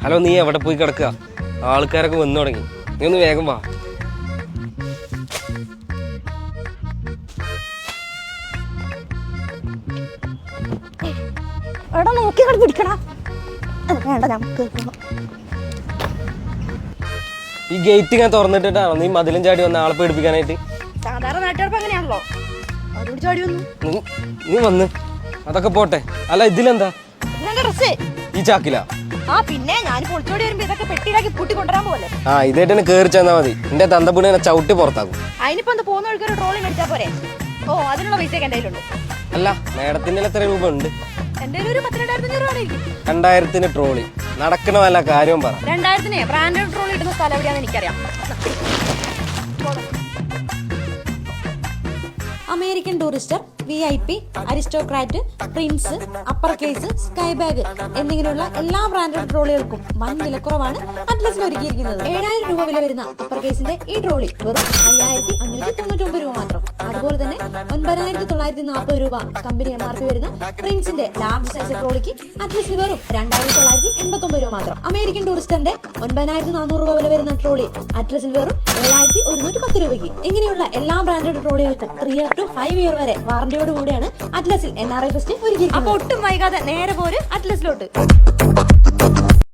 Hello, നീ എവിടെ പോയി കിടക്കുക? ആൾക്കാരൊക്കെ വന്നു തുടങ്ങി. നീ ഒന്ന് വേഗം വാ. നോക്കി പിടിക്കടാ. വേണ്ട, നമുക്ക് ഈ ഗേറ്റ് ഞാൻ തുറന്നിട്ടാണോ നീ മതിലും ചാടി വന്ന ആളെ പേടിപ്പിക്കാനായിട്ട്? സാധാരണ നാട്ടുകാർക്ക് അങ്ങനെയാണല്ലോ. അതോട് ചാടി വന്നു. നീ വന്ന് അതൊക്കെ പോട്ടെ. അല്ല, ഇതിലെന്താ ഡ്രസ്? ഈ ചാക്കിലാ? ആ പിന്നെ ഞാൻ പൊളിച്ചോടി വരുമ്പോ ഇതൊക്കെ പെട്ടിയിലാക്കി പൂട്ടി കൊണ്ടുവരാൻ പോലെ. ആ, ഇതായിട്ട് തന്നെ കേറി ചെന്നാ മതി. എന്റെ തന്തപ്പുണി എന്നെ ചവിട്ടി പുറത്താക്കും. അതിനിപ്പോ എന്താ, പോകുന്ന വഴിക്ക് ഒരു ട്രോളി മേടിച്ചാ പോരെ? ഓ, അതിനുള്ള പൈസ എന്റെ കയ്യിലുണ്ട്. അല്ല, മേഡത്തിന്റെ എത്ര രൂപ ഉണ്ട്? എന്റെ ഒരു 12,500 രൂപ ആയിരിക്കും. 2000-ന് ട്രോളി നടക്കണ വല്ല കാര്യവും പറ. 2000-ന് ബ്രാൻഡഡ് ട്രോളി ഇടുന്ന സ്ഥലം എവിടെയാണെന്ന് എനിക്കറിയാം. American Tourister, VIP, aristocrat, Prince, upper case, sky bag എന്നിങ്ങനെയുള്ള എല്ലാ ബ്രാൻഡഡ് ട്രോളികൾക്കും വൻ വിലക്കുറവാണ് അറ്റ്ലസിൽ ഒരുക്കിയിരിക്കുന്നത്. 7000 രൂപ വില വരുന്ന അപ്പർ കേസിന്റെ ഈ ട്രോളി വെറും 5599 രൂപ മാത്രം. അതുപോലെ തന്നെ 9940 രൂപ കമ്പനി MRP വരുന്ന പ്രിൻസിന്റെ ലാർജ് സൈസ് ട്രോളിക്ക് അറ്റ്ലസിൽ വെറും 2989 രൂപ മാത്രം. അമേരിക്കൻ ടൂറിസ്റ്ററിന്റെ 9400 രൂപ വില വരുന്ന ട്രോളി അറ്റ്ലസിൽ വെറും 7110 രൂപയ്ക്ക്. ഇങ്ങനെയുള്ള എല്ലാ ബ്രാൻഡഡ് ട്രോളികൾക്കും 3 year to 5 year വരെ വാറന്റിയോട് കൂടിയാണ് അറ്റ്ലസിൽ NRI ഫെസ്റ്റ് ഒരുക്കിയിരിക്കുന്നത്. അപ്പൊ ഒട്ടും വൈകാതെ നേരെ പോര് അറ്റ്ലസിലോട്ട്.